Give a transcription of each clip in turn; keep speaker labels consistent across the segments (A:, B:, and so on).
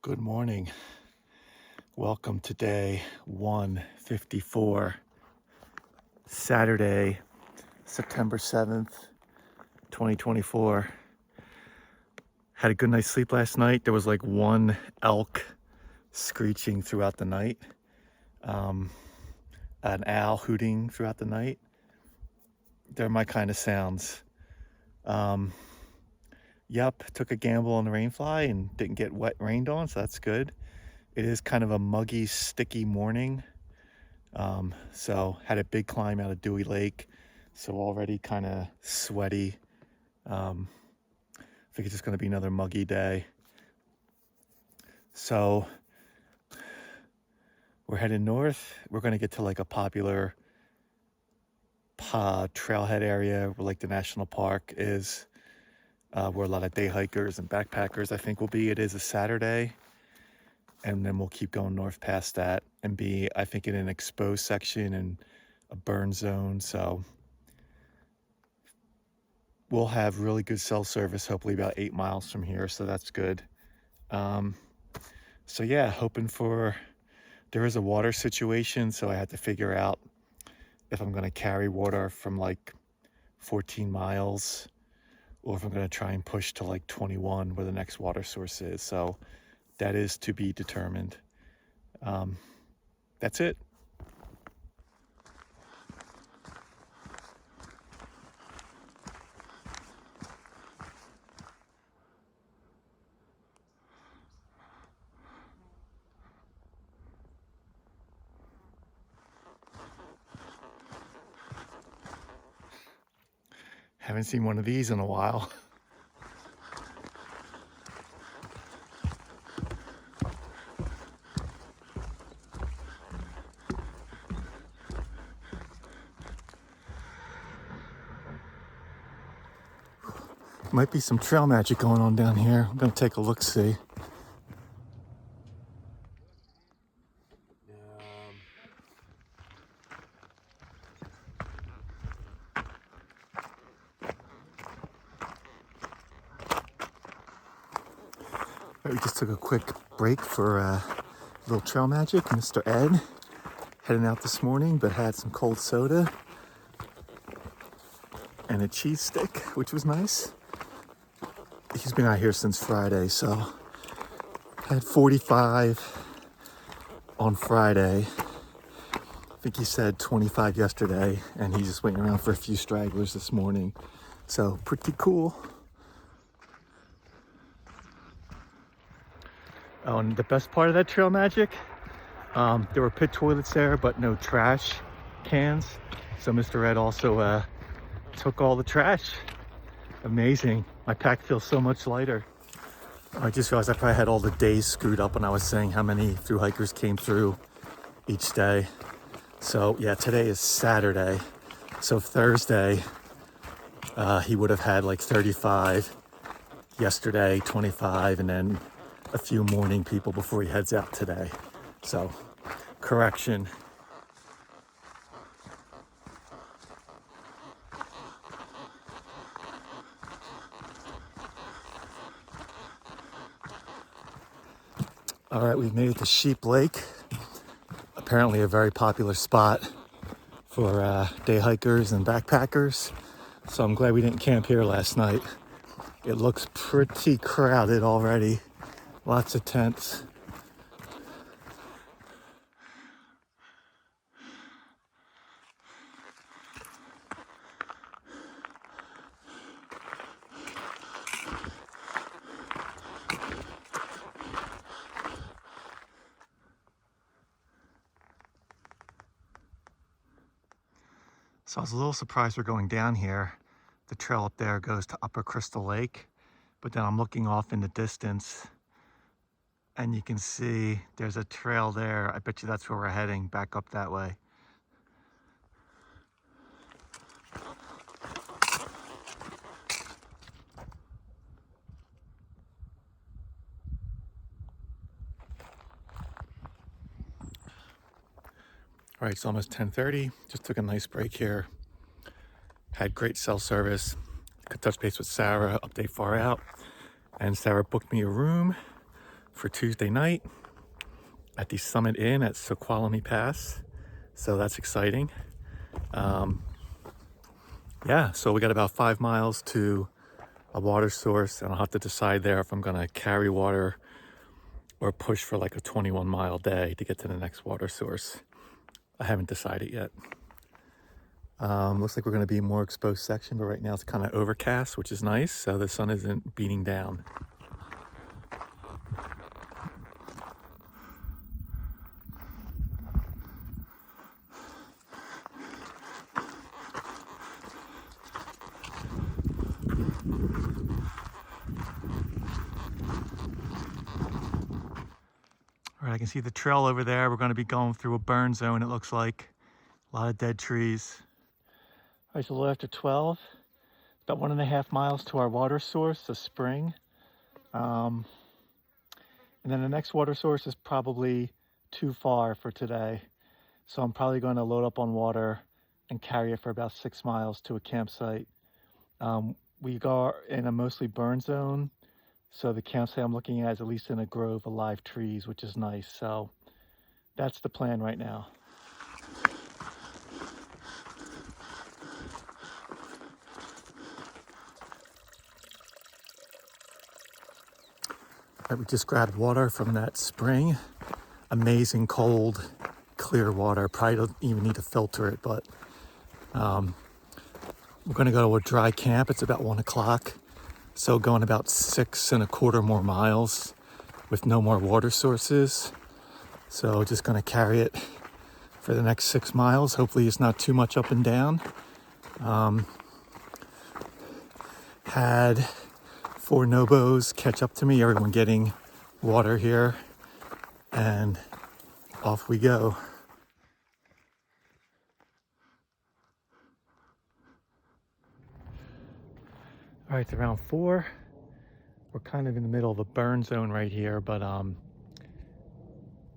A: Good morning. Welcome to day 154, Saturday, September 7th, 2024. Had a good night's sleep last night. There was like one elk screeching throughout the night, an owl hooting throughout the night. They're my kind of sounds. Took a gamble on the rainfly and didn't get rained on, so that's good. It is kind of a muggy, sticky morning. So had a big climb out of Dewey Lake, so already kind of sweaty. I think it's just going to be another muggy day. So we're heading north. We're going to get to like a popular trailhead area where like the national park is, where a lot of day hikers and backpackers I think will be. It is a Saturday. And then we'll keep going north past that and be, I think, in an exposed section and a burn zone. So we'll have really good cell service, hopefully about 8 miles from here. So that's good. So yeah, hoping for, there is a water situation. So I had to figure out if I'm going to carry water from like 14 miles or if I'm going to try and push to like 21 where the next water source is. So that is to be determined. That's it. Haven't seen one of these in a while. Might be some trail magic going on down here. I'm gonna take a look-see. We just took a quick break for a little trail magic. Mr. Ed heading out this morning, but had some cold soda and a cheese stick, which was nice. He's been out here since Friday, so had 45 on Friday. I think he said 25 yesterday, and he's just waiting around for a few stragglers this morning. So pretty cool. Oh, and the best part of that trail magic, there were pit toilets there, but no trash cans. So Mr. Ed also took all the trash. Amazing. My pack feels so much lighter. I just realized I probably had all the days screwed up when I was saying how many through hikers came through each day. So yeah, today is Saturday. So Thursday, he would have had like 35. Yesterday, 25, and then a few morning people before he heads out today. So, correction. All right, we've made it to Sheep Lake. Apparently a very popular spot for day hikers and backpackers. So I'm glad we didn't camp here last night. It looks pretty crowded already. Lots of tents. So I was a little surprised we're going down here. The trail up there goes to Upper Crystal Lake, but then I'm looking off in the distance and you can see there's a trail there. I bet you that's where we're heading, back up that way. All right, it's almost 10:30. Just took a nice break here. Had great cell service. Could touch base with Sarah, update far out. And Sarah booked me a room for Tuesday night at the Summit Inn at Snoqualmie Pass. So that's exciting. Yeah, so we got about 5 miles to a water source, and I'll have to decide there if I'm gonna carry water or push for like a 21-mile day to get to the next water source. I haven't decided yet. Looks like we're gonna be a more exposed section, but right now it's kind of overcast, which is nice, so the sun isn't beating down. All right, I can see the trail over there. We're gonna be going through a burn zone, it looks like. A lot of dead trees. All right, it's a little after 12. About 1.5 miles to our water source, a spring. And then the next water source is probably too far for today. So I'm probably going to load up on water and carry it for about 6 miles to a campsite. We are in a mostly burn zone. So the campsite I'm looking at is at least in a grove of live trees, which is nice. So that's the plan right now. All right, we just grabbed water from that spring. Amazing cold, clear water. Probably don't even need to filter it, but we're gonna go to a dry camp. It's about 1 o'clock. So going about 6.25 more miles with no more water sources. So just gonna carry it for the next 6 miles. Hopefully it's not too much up and down. Had 4 Nobos catch up to me, everyone getting water here, and off we go. All right, it's around 4. We're kind of in the middle of a burn zone right here, but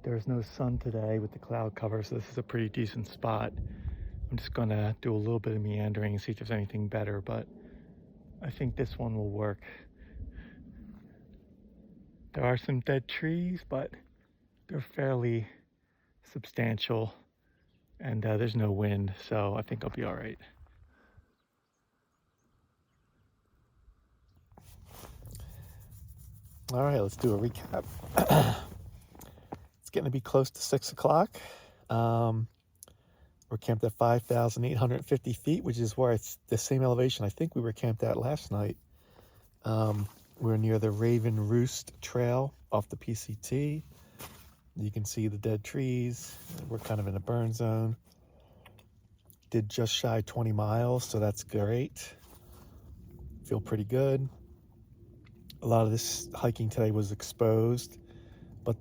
A: there's no sun today with the cloud cover, so this is a pretty decent spot. I'm just gonna do a little bit of meandering and see if there's anything better, but I think this one will work. There are some dead trees, but they're fairly substantial, and there's no wind, so I think I'll be all right. All right, let's do a recap. It's getting to be close to 6 o'clock. We're camped at 5,850 feet, which is where it's the same elevation I think we were camped at last night. We're near the Raven Roost Trail off the PCT. You can see the dead trees. We're kind of in a burn zone. Did just shy 20 miles, so that's great. Feel pretty good. A lot of this hiking today was exposed, but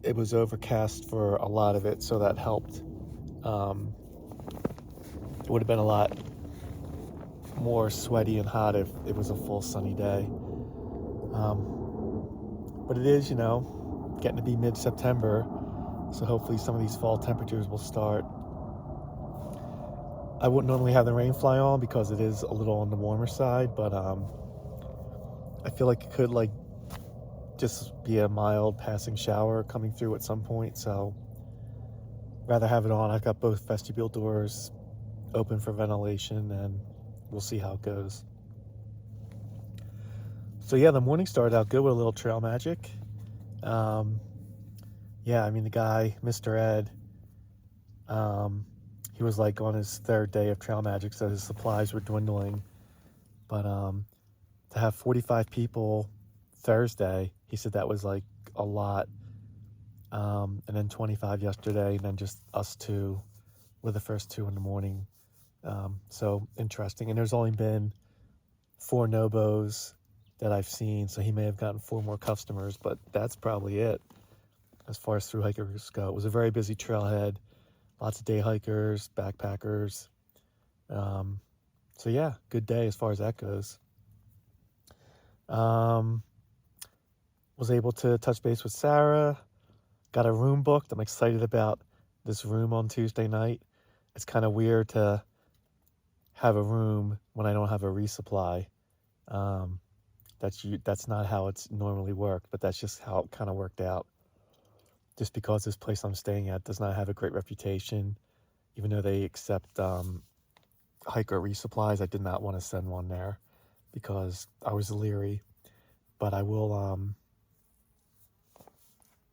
A: it was overcast for a lot of it, so that helped. It would have been a lot more sweaty and hot if it was a full sunny day. But it is, getting to be mid-September, so hopefully some of these fall temperatures will start. I wouldn't normally have the rain fly on because it is a little on the warmer side, but I feel like it could just be a mild passing shower coming through at some point, so rather have it on. I've got both vestibule doors open for ventilation, and we'll see how it goes. So yeah, the morning started out good with a little trail magic. The guy, Mr. Ed, he was on his 3rd day of trail magic, so his supplies were dwindling. But to have 45 people Thursday, he said that was a lot. And then 25 yesterday, and then just us 2 were the first 2 in the morning. So interesting. And there's only been 4 Nobos that I've seen, so he may have gotten 4 more customers, but that's probably it as far as through hikers go. It was a very busy trailhead, lots of day hikers, backpackers. So yeah, good day as far as that goes. Was able to touch base with Sarah, got a room booked. I'm excited about this room on Tuesday night. It's kind of weird to have a room when I don't have a resupply. That's not how it's normally worked, but that's just how it kind of worked out. Just because this place I'm staying at does not have a great reputation, even though they accept hiker resupplies, I did not want to send one there because I was leery. But I will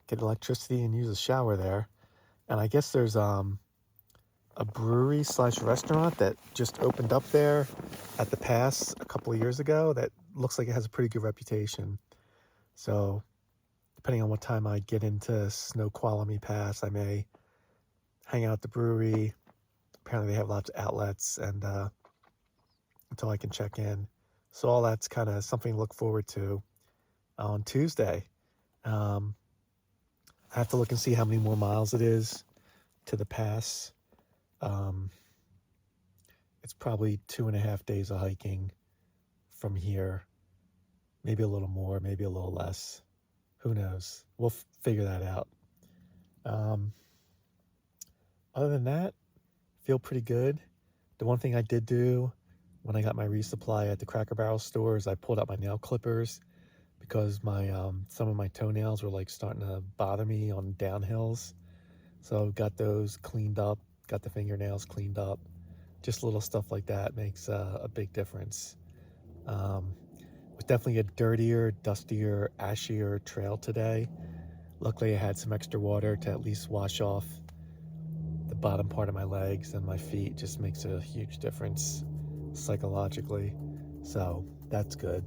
A: get electricity and use a shower there. And I guess there's a brewery slash restaurant that just opened up there at the pass a couple of years ago that looks like it has a pretty good reputation. So depending on what time I get into Snoqualmie Pass, I may hang out at the brewery. Apparently they have lots of outlets, and until I can check in. So all that's kind of something to look forward to on Tuesday. I have to look and see how many more miles it is to the pass. It's probably 2.5 days of hiking from here. Maybe a little more, maybe a little less. Who knows? We'll figure that out. Other than that, feel pretty good. The one thing I did do when I got my resupply at the Cracker Barrel store is I pulled out my nail clippers because my some of my toenails were like starting to bother me on downhills. So got those cleaned up, got the fingernails cleaned up. Just little stuff like that makes a big difference. It was definitely a dirtier, dustier, ashier trail today. Luckily I had some extra water to at least wash off the bottom part of my legs and my feet. Just makes a huge difference psychologically. So that's good.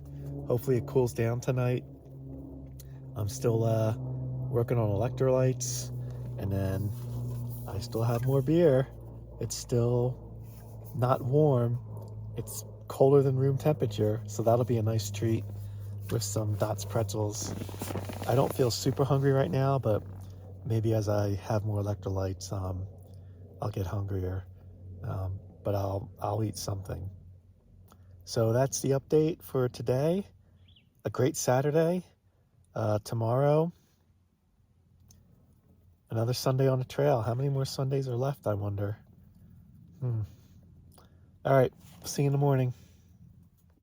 A: Hopefully it cools down tonight. I'm still working on electrolytes, and then I still have more beer. It's still not warm. It's colder than room temperature, so that'll be a nice treat with some Dots pretzels. I don't feel super hungry right now, but maybe as I have more electrolytes, I'll get hungrier. But I'll eat something. So that's the update for today. A great Saturday. Tomorrow, another Sunday on the trail. How many more Sundays are left, I wonder? All right, see you in the morning.